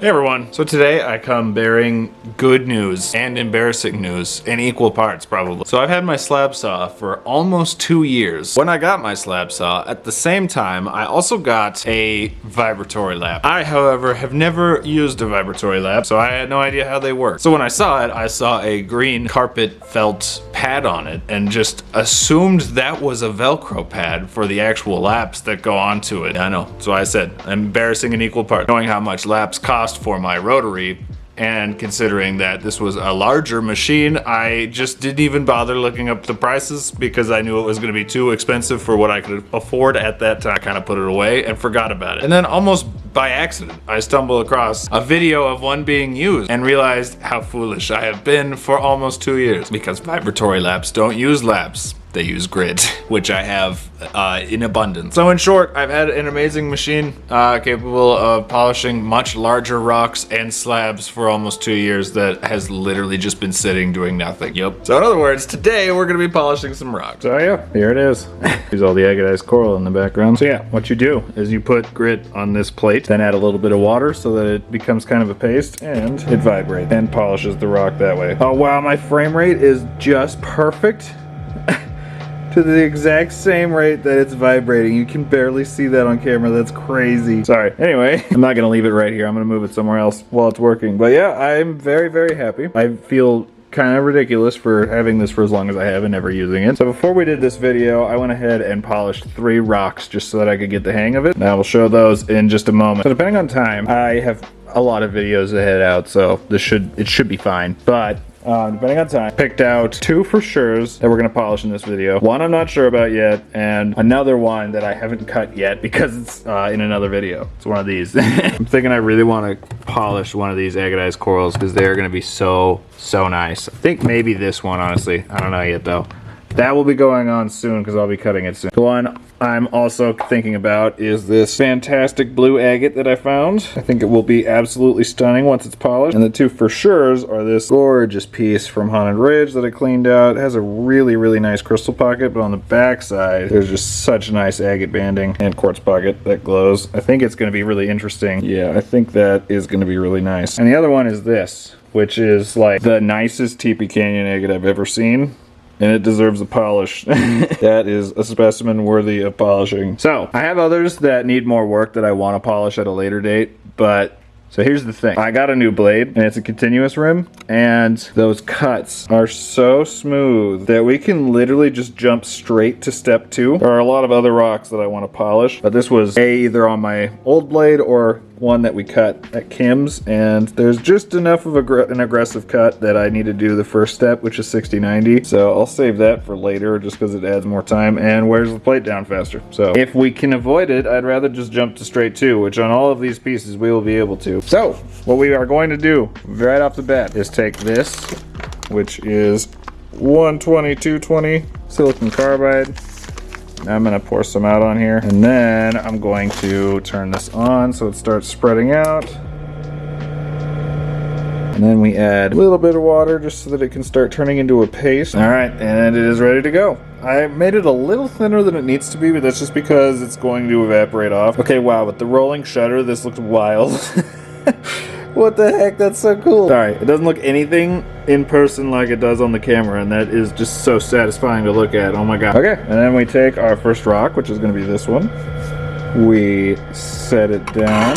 Hey everyone, so today I come bearing good news and embarrassing news in equal parts probably. So I've had my slab saw for almost 2 years. When I got my slab saw, at the same time I also got a vibratory lap. I, however, have never used a vibratory lap, so I had no idea how they work. So when I saw it, I saw a green carpet felt pad on it and just assumed that was a Velcro pad for the actual laps that go onto it. I know, so I said embarrassing in equal parts. Knowing how much laps cost for my rotary, and considering that this was a larger machine, I just didn't even bother looking up the prices because I knew it was going to be too expensive for what I could afford at that time. I kind of put it away and forgot about it. And then almost by accident, I stumbled across a video of one being used and realized how foolish I have been for almost 2 years, because vibratory laps don't use laps. They use grit, which I have in abundance. So in short, I've had an amazing machine capable of polishing much larger rocks and slabs for almost 2 years that has literally just been sitting doing nothing. Yep. So in other words, today we're gonna be polishing some rocks. So yeah, here it is. Here's all the agatized coral in the background. So yeah, what you do is you put grit on this plate, then add a little bit of water so that it becomes kind of a paste, and it vibrates and polishes the rock that way. Oh wow, my frame rate is just perfect. To the exact same rate that it's vibrating. You can barely see that on camera. That's crazy. Sorry. Anyway, I'm not gonna leave it right here. I'm gonna move it somewhere else while it's working. But yeah, I'm very, very happy. I feel kind of ridiculous for having this for as long as I have and never using it. So before we did this video, I went ahead and polished 3 rocks just so that I could get the hang of it. Now we'll show those in just a moment. So depending on time, I have a lot of videos to head out, so it should be fine. But depending on time, picked out 2 for sures that we're gonna polish in this video. One I'm not sure about yet, and another one that I haven't cut yet because it's in another video. It's one of these. I'm thinking I really want to polish one of these agatized corals because they're gonna be so nice. I think maybe this one, honestly. I don't know yet though. That will be going on soon because I'll be cutting it soon. The one I'm also thinking about is this fantastic blue agate that I found. I think it will be absolutely stunning once it's polished. And the 2 for sures are this gorgeous piece from Haunted Ridge that I cleaned out. It has a really, really nice crystal pocket, but on the back side, there's just such nice agate banding and quartz pocket that glows. I think it's going to be really interesting. Yeah, I think that is going to be really nice. And the other one is this, which is like the nicest Teepee Canyon agate I've ever seen. And it deserves a polish. That is a specimen worthy of polishing. So, I have others that need more work that I want to polish at a later date, but so here's the thing. I got a new blade, and it's a continuous rim, and those cuts are so smooth that we can literally just jump straight to step 2. There are a lot of other rocks that I want to polish, but this was either on my old blade or one that we cut at Kim's, and there's just enough of an aggressive cut that I need to do the first step, which is 60-90. So I'll save that for later just because it adds more time and wears the plate down faster. So if we can avoid it, I'd rather just jump to straight 2, which on all of these pieces we will be able to. So what we are going to do right off the bat is take this, which is 120-220 silicon carbide. I'm gonna pour some out on here, and then I'm going to turn this on so it starts spreading out. And then we add a little bit of water just so that it can start turning into a paste. All right, and it is ready to go. I made it a little thinner than it needs to be, but that's just because it's going to evaporate off. Okay, wow, with the rolling shutter, this looks wild. What the heck, that's so cool. Sorry, it doesn't look anything in person like it does on the camera, and that is just so satisfying to look at. Oh my god. Okay, and then we take our first rock, which is going to be this one. We set it down.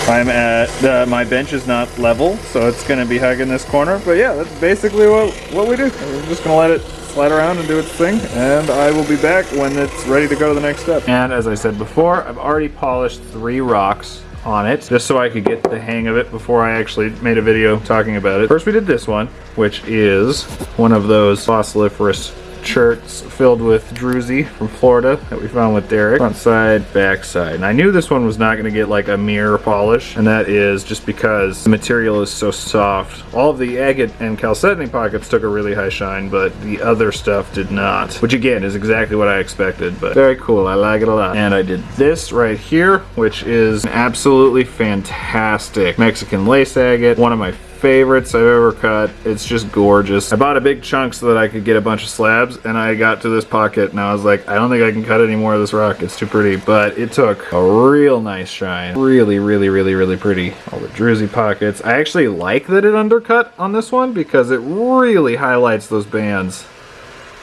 I'm at, my bench is not level, so it's going to be hugging this corner, but yeah, that's basically what we do. We're just going to let it slide around and do its thing, and I will be back when it's ready to go to the next step. And as I said before, I've already polished 3 rocks on it just so I could get the hang of it before I actually made a video talking about it. First we did this one, which is one of those fossiliferous shirts filled with druzy from Florida that we found with Derek. Front side, back side. And I knew this one was not going to get like a mirror polish, and that is just because the material is so soft. All of the agate and chalcedony pockets took a really high shine, but the other stuff did not, which again is exactly what I expected, but very cool. I like it a lot. And I did this right here, which is an absolutely fantastic Mexican lace agate, one of my favorites I've ever cut. It's just gorgeous. I bought a big chunk so that I could get a bunch of slabs, and I got to this pocket and I was like, I don't think I can cut any more of this rock. It's too pretty, but it took a real nice shine. Really, really, really, really pretty. All the druzy pockets. I actually like that it undercut on this one because it really highlights those bands.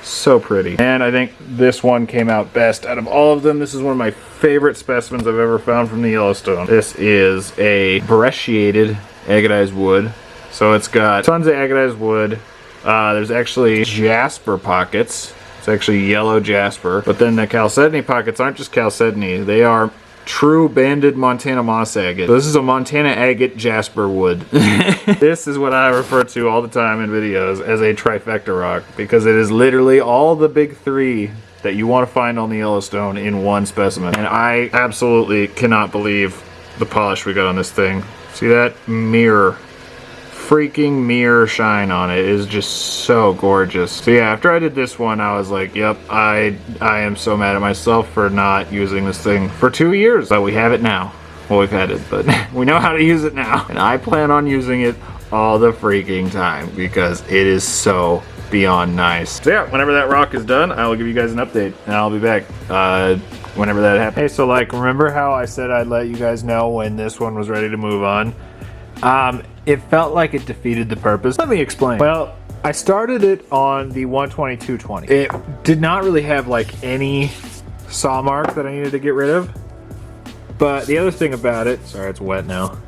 So pretty. And I think this one came out best out of all of them. This is one of my favorite specimens I've ever found from the Yellowstone. This is a brecciated agatized wood. So it's got tons of agatized wood. There's actually jasper pockets. It's actually yellow jasper. But then the chalcedony pockets aren't just chalcedony. They are true banded Montana moss agate. So this is a Montana agate jasper wood. This is what I refer to all the time in videos as a trifecta rock, because it is literally all the big three that you want to find on the Yellowstone in one specimen. And I absolutely cannot believe the polish we got on this thing. See that mirror? Freaking mirror shine on it is just so gorgeous. So yeah, after I did this one, I was like, yep, I am so mad at myself for not using this thing for 2 years. But we have it now. Well, we've had it, but we know how to use it now. And I plan on using it all the freaking time because it is so beyond nice. So yeah, whenever that rock is done, I will give you guys an update and I'll be back whenever that happens. Hey, so like, remember how I said I'd let you guys know when this one was ready to move on? It felt like it defeated the purpose. Let me explain. Well, I started it on the 122/20. It did not really have like any saw mark that I needed to get rid of. But the other thing about it, sorry it's wet now,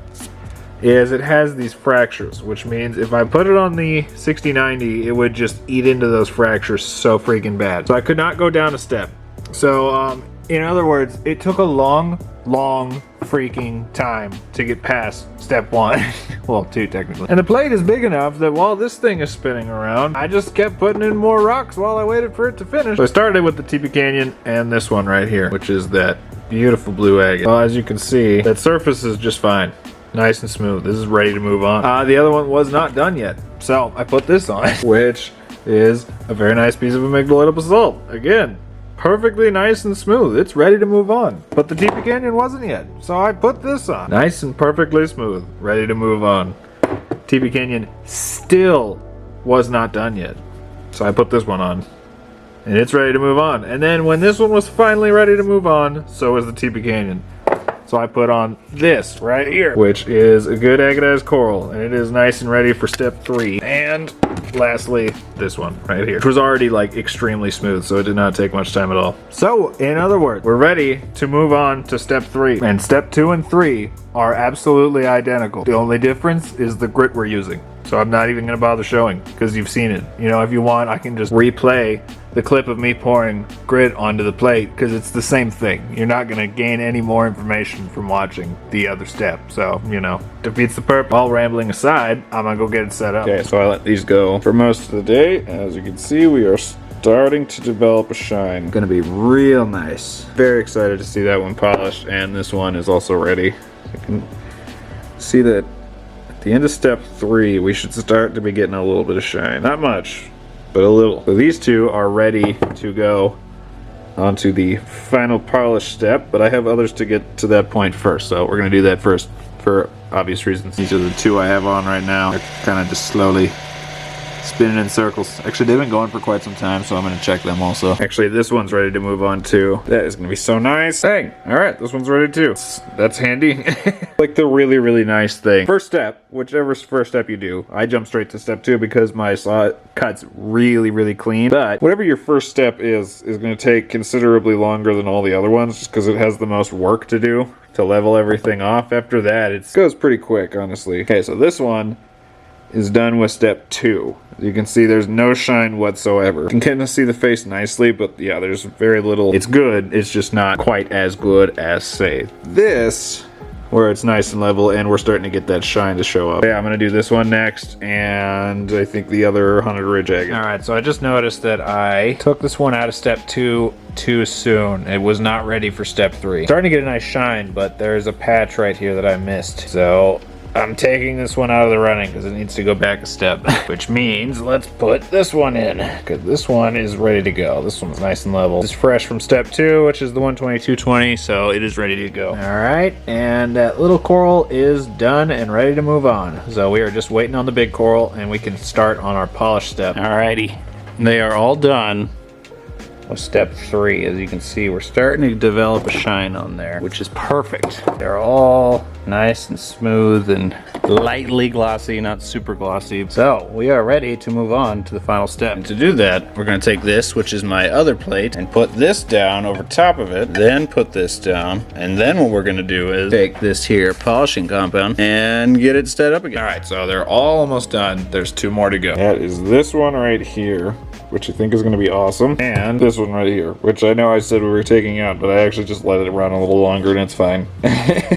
is it has these fractures, which means if I put it on the 6090, it would just eat into those fractures so freaking bad. So I could not go down a step. So, in other words, it took a long freaking time to get past step 1. Well, 2 technically. And the plate is big enough that while this thing is spinning around, I just kept putting in more rocks while I waited for it to finish. So I started with the Teepee Canyon and this one right here, which is that beautiful blue agate. Well, as you can see, that surface is just fine. Nice and smooth. This is ready to move on. The other one was not done yet. So I put this on, which is a very nice piece of amygdaloidal basalt. Again, perfectly nice and smooth. It's ready to move on. But the Teepee Canyon wasn't yet, so I put this on. Nice and perfectly smooth, ready to move on. Teepee Canyon still was not done yet, so I put this one on. And it's ready to move on. And then when this one was finally ready to move on, so was the Teepee Canyon. So I put on this right here, which is a good agatized coral, and it is nice and ready for step 3. And lastly, this one right here, which was already like extremely smooth, so it did not take much time at all. So in other words, we're ready to move on to step 3, and step 2 and 3 are absolutely identical. The only difference is the grit we're using. So I'm not even gonna bother showing because you've seen it. You know, if you want, I can just replay the clip of me pouring grit onto the plate because it's the same thing. You're not gonna gain any more information from watching the other step. So, you know, defeats the purpose. All rambling aside, I'm gonna go get it set up. Okay, so I let these go for most of the day. As you can see, we are starting to develop a shine. Gonna be real nice. Very excited to see that one polished, and this one is also ready. You can see that at the end of step 3, we should start to be getting a little bit of shine. Not much, but a little. So these two are ready to go onto the final polish step, but I have others to get to that point first, so we're gonna do that first for obvious reasons. These are the 2 I have on right now. They're kind of just slowly spinning in circles. Actually, they've been going for quite some time, so I'm gonna check them also. Actually, this one's ready to move on too. That is gonna be so nice. Dang, all right, this one's ready too. That's handy. Like the really nice thing. First step, whichever first step you do, I jump straight to step 2 because my saw cuts really clean. But whatever your first step is gonna take considerably longer than all the other ones just because it has the most work to do to level everything off. After that, it goes pretty quick, honestly. Okay, so this one is done with step 2. You can see there's no shine whatsoever. You can kind of see the face nicely, but yeah, there's very little. It's good, it's just not quite as good as, say, this, where it's nice and level and we're starting to get that shine to show up. Yeah, I'm gonna do this one next, and I think the other Haunted Ridge agate. Alright, so I just noticed that I took this one out of step 2 too soon. It was not ready for step 3. Starting to get a nice shine, but there's a patch right here that I missed. So I'm taking this one out of the running because it needs to go back a step, which means let's put this one in because this one is ready to go. This one's nice and level. It's fresh from step 2, which is the 12220, so it is ready to go. All right, and that little coral is done and ready to move on. So we are just waiting on the big coral and we can start on our polish step. Alrighty, they are all done. With step 3, as you can see, we're starting to develop a shine on there, which is perfect. They're all nice and smooth and lightly glossy, not super glossy. So we are ready to move on to the final step. And to do that, we're going to take this, which is my other plate, and put this down over top of it, then put this down, and then what we're going to do is take this here polishing compound and get it set up again. All right, so they're all almost done. There's 2 more to go. That is this one right here, which I think is going to be awesome, and this one right here, which I know I said we were taking out, but I actually just let it run a little longer and it's fine.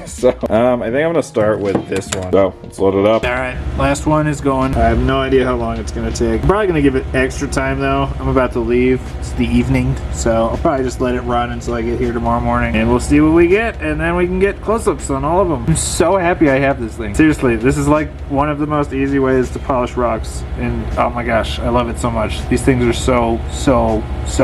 So I think I'm going to start with this one. So let's load it up. All right, last one is going. I have no idea how long it's going to take. I'm probably going to give it extra time though. I'm about to leave. It's the evening, so I'll probably just let it run until I get here tomorrow morning, and we'll see what we get, and then we can get close-ups on all of them. I'm so happy I have this thing. Seriously, this is like one of the most easy ways to polish rocks, and oh my gosh, I love it so much. These things are so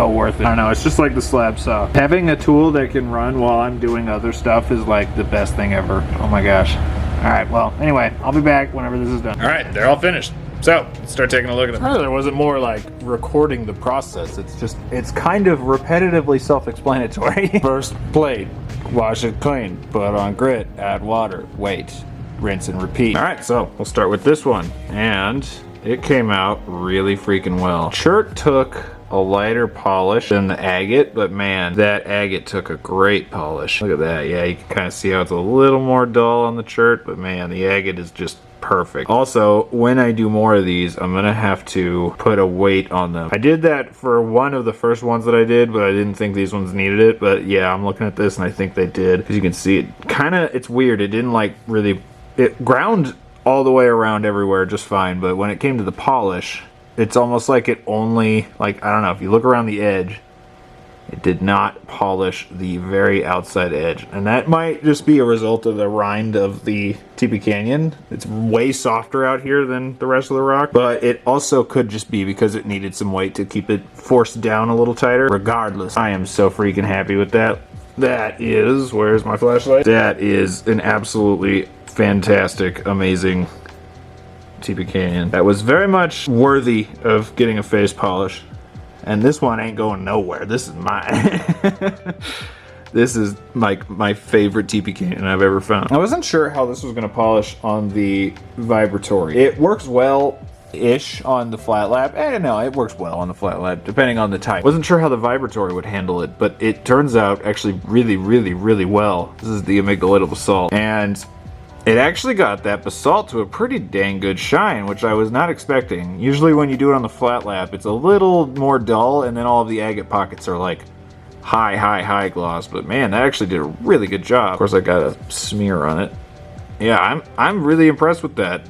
worth it. I don't know, it's just like the slab saw. Having a tool that can run while I'm doing other stuff is like the best thing ever. Oh my gosh. All right, well, anyway, I'll be back whenever this is done. All right, they're all finished. So, let's start taking a look at them. There wasn't more like recording the process. It's kind of repetitively self-explanatory. First plate, wash it clean, put on grit, add water, wait, rinse and repeat. All right, so we'll start with this one. And it came out really freaking well. Chert took a lighter polish than the agate, but man, that agate took a great polish. Look at that. Yeah, you can kind of see how it's a little more dull on the chert, but man, the agate is just perfect. Also, when I do more of these, I'm gonna have to put a weight on them. I did that for one of the first ones that I did, but I didn't think these ones needed it. But yeah, I'm looking at this and I think they did. As you can see, it's weird. It didn't like really, it ground all the way around everywhere just fine, but when it came to the polish, it's almost like it only, like, I don't know, if you look around the edge, it did not polish the very outside edge. And that might just be a result of the rind of the Teepee Canyon. It's way softer out here than the rest of the rock, but it also could just be because it needed some weight to keep it forced down a little tighter. Regardless, I am so freaking happy with that. That is, where's my flashlight? That is an absolutely fantastic, amazing Teepee Canyon. That was very much worthy of getting a face polish. And this one ain't going nowhere. This is mine. This is my favorite Teepee Canyon I've ever found. I wasn't sure how this was going to polish on the Vibratory. It works well-ish on the flat lap. No, it works well on the flat lap, depending on the type. Wasn't sure how the Vibratory would handle it, but it turns out actually really well. This is the amygdaloidal basalt. And it actually got that basalt to a pretty dang good shine, which I was not expecting. Usually when you do it on the flat lap, it's a little more dull, and then all of the agate pockets are like high gloss. But man, that actually did a really good job. Of course, I got a smear on it. Yeah, I'm really impressed with that.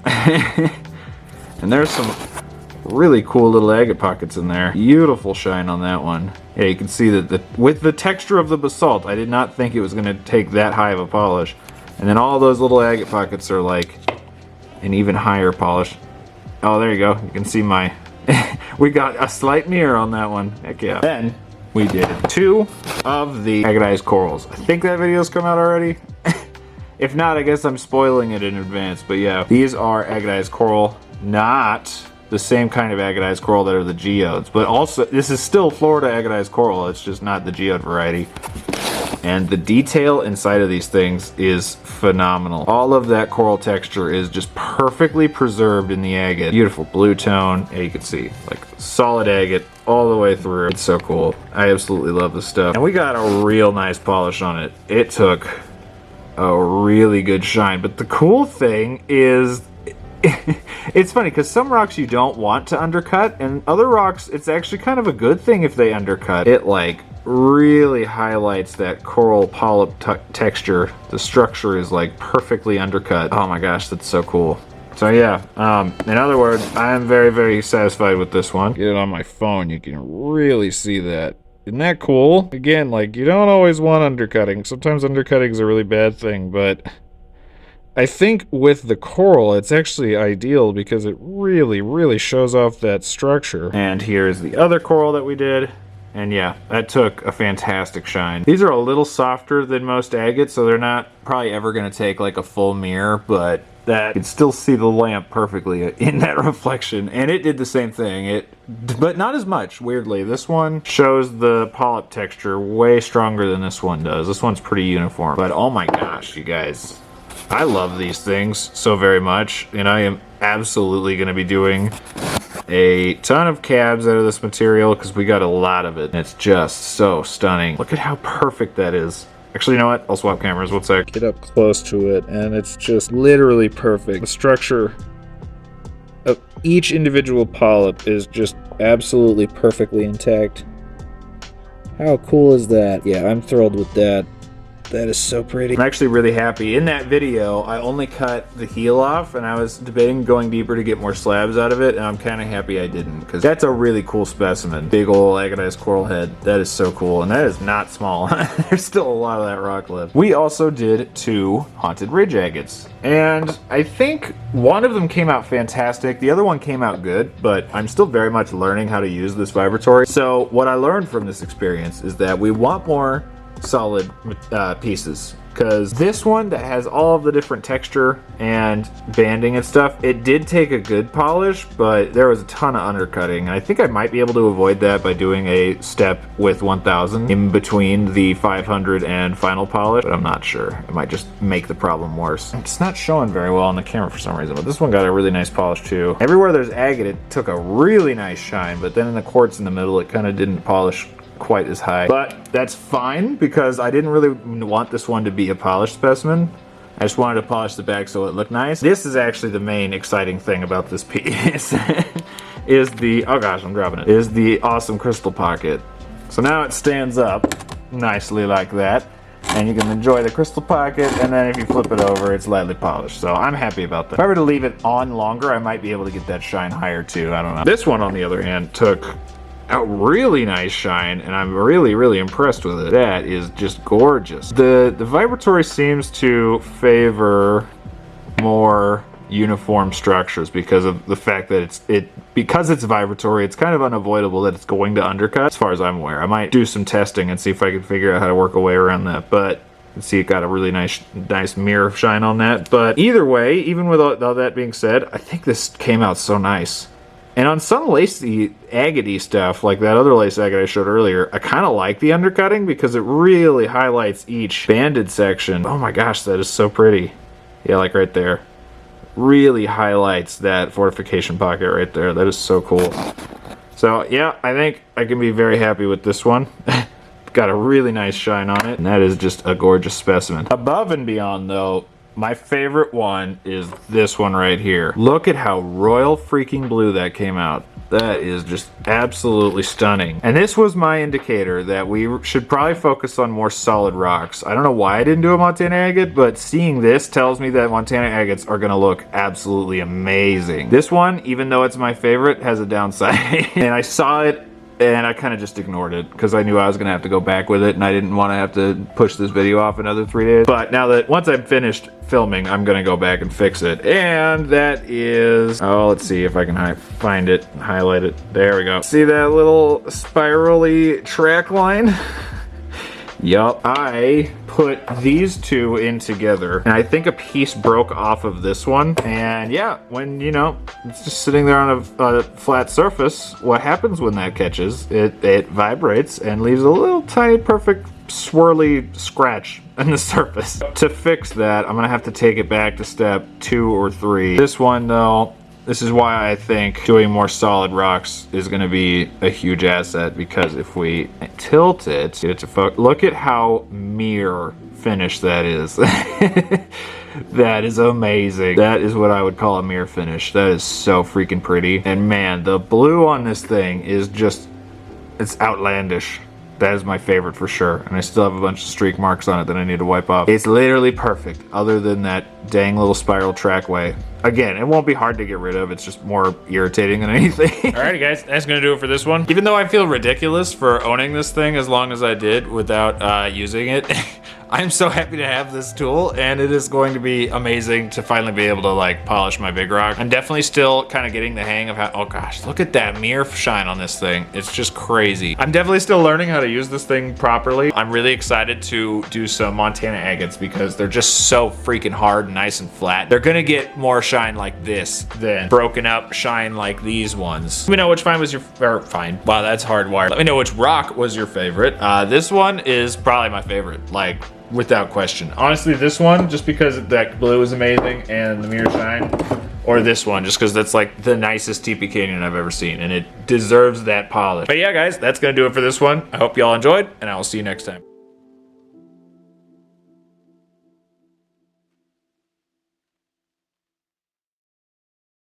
And there's some really cool little agate pockets in there. Beautiful shine on that one. Yeah, you can see that with the texture of the basalt, I did not think it was going to take that high of a polish. And then all those little agate pockets are like an even higher polish. Oh, there you go. You can see my... we got a slight mirror on that one. Heck yeah. Then we did 2 of the Agatized corals. I think that video's come out already. If not, I guess I'm spoiling it in advance. But yeah, these are Agatized coral, not the same kind of Agatized coral that are the geodes. But also, this is still Florida Agatized coral. It's just not the geode variety. And the detail inside of these things is phenomenal. All of that coral texture is just perfectly preserved in the agate. Beautiful blue tone. Yeah, you can see, like, solid agate all the way through. It's so cool. I absolutely love this stuff. And we got a real nice polish on it. It took a really good shine. But the cool thing is, it's funny because some rocks you don't want to undercut, and other rocks, it's actually kind of a good thing if they undercut. It, like, really highlights that coral polyp texture. The structure is like perfectly undercut. Oh my gosh, that's so cool. So yeah, in other words, I am very satisfied with this one. Get it on my phone, you can really see that. Isn't that cool? Again, like, you don't always want undercutting. Sometimes undercutting is a really bad thing, but I think with the coral, it's actually ideal because it really, really shows off that structure. And here's the other coral that we did. And yeah, that took a fantastic shine. These are a little softer than most agates, so they're not probably ever gonna take like a full mirror, but that you can still see the lamp perfectly in that reflection. And it did the same thing, but not as much, weirdly. This one shows the polyp texture way stronger than this one does. This one's pretty uniform. But oh my gosh, you guys. I love these things so very much, and I am absolutely gonna be doing a ton of cabs out of this material because we got a lot of it. And it's just so stunning. Look at how perfect that is. Actually, you know what? I'll swap cameras. One sec. Get up close to it, and it's just literally perfect. The structure of each individual polyp is just absolutely perfectly intact. How cool is that? Yeah, I'm thrilled with that. That is so pretty. I'm actually really happy. In that video, I only cut the heel off, and I was debating going deeper to get more slabs out of it, and I'm kind of happy I didn't, because that's a really cool specimen. Big ol' agatized coral head. That is so cool, and that is not small. There's still a lot of that rock left. We also did 2 haunted ridge agates, and I think one of them came out fantastic. The other one came out good, but I'm still very much learning how to use this vibratory. So what I learned from this experience is that we want more solid pieces, because this one that has all of the different texture and banding and stuff, it did take a good polish, but there was a ton of undercutting. I think I might be able to avoid that by doing a step with 1000 in between the 500 and final polish, but I'm not sure. It might just make the problem worse. It's not showing very well on the camera for some reason, but this one got a really nice polish too. Everywhere there's agate, it took a really nice shine, but then in the quartz in the middle, it kind of didn't polish quite as high. But that's fine, because I didn't really want this one to be a polished specimen. I just wanted to polish the back so it looked nice. This is actually the main exciting thing about this piece. Is the, oh gosh, I'm dropping it, is the awesome crystal pocket. So now it stands up nicely like that, and you can enjoy the crystal pocket, and then if you flip it over, it's lightly polished. So I'm happy about that. If I were to leave it on longer, I might be able to get that shine higher too. I don't know. This one, on the other hand, took a really nice shine, and I'm really, really impressed with it. That is just gorgeous. The vibratory seems to favor more uniform structures because of the fact that because it's vibratory, it's kind of unavoidable that it's going to undercut, as far as I'm aware. I might do some testing and see if I can figure out how to work a way around that, but see, it got a really nice mirror shine on that. But either way, even with all that being said, I think this came out so nice. And on some lacy agate stuff, like that other lace agate I showed earlier, I kind of like the undercutting because it really highlights each banded section. Oh my gosh, that is so pretty. Yeah, like right there. Really highlights that fortification pocket right there. That is so cool. So yeah, I think I can be very happy with this one. Got a really nice shine on it, and that is just a gorgeous specimen. Above and beyond though, my favorite one is this one right here. Look at how royal freaking blue that came out. That is just absolutely stunning. And this was my indicator that we should probably focus on more solid rocks. I don't know why I didn't do a Montana agate, but seeing this tells me that Montana agates are gonna look absolutely amazing. This one, even though it's my favorite, has a downside. And I saw it, and I kind of just ignored it because I knew I was going to have to go back with it, and I didn't want to have to push this video off another 3 days. But now that once I'm finished filming, I'm going to go back and fix it. And that is, oh, let's see if I can find it and highlight it. There we go. See that little spirally track line? Yup, I put these two in together, and I think a piece broke off of this one. And yeah, when, you know, it's just sitting there on a flat surface, what happens when that catches? It vibrates and leaves a little tiny perfect swirly scratch on the surface. To fix that, I'm gonna have to take it back to step 2 or 3. This one though, this is why I think doing more solid rocks is going to be a huge asset, because if we tilt it, get it to focus, look at how mirror finish that is. That is amazing. That is what I would call a mirror finish. That is so freaking pretty. And man, the blue on this thing is just, it's outlandish. That is my favorite for sure. And I still have a bunch of streak marks on it that I need to wipe off. It's literally perfect, other than that dang little spiral trackway. Again, it won't be hard to get rid of. It's just more irritating than anything. Alrighty guys, that's gonna do it for this one. Even though I feel ridiculous for owning this thing as long as I did without using it, I'm so happy to have this tool, and it is going to be amazing to finally be able to like polish my big rock. I'm definitely still kind of getting the hang of how, oh gosh, look at that mirror shine on this thing. It's just crazy. I'm definitely still learning how to use this thing properly. I'm really excited to do some Montana agates because they're just so freaking hard and nice and flat. They're gonna get more shine like this than broken up shine like these ones. Let me know which fine was your, or fine. Wow, that's hardwired. Let me know which rock was your favorite. This one is probably my favorite, like without question. Honestly, this one, just because that blue is amazing and the mirror shine, or this one, just because that's like the nicest Teepee Canyon I've ever seen, and it deserves that polish. But yeah, guys, that's gonna do it for this one. I hope y'all enjoyed, and I will see you next time.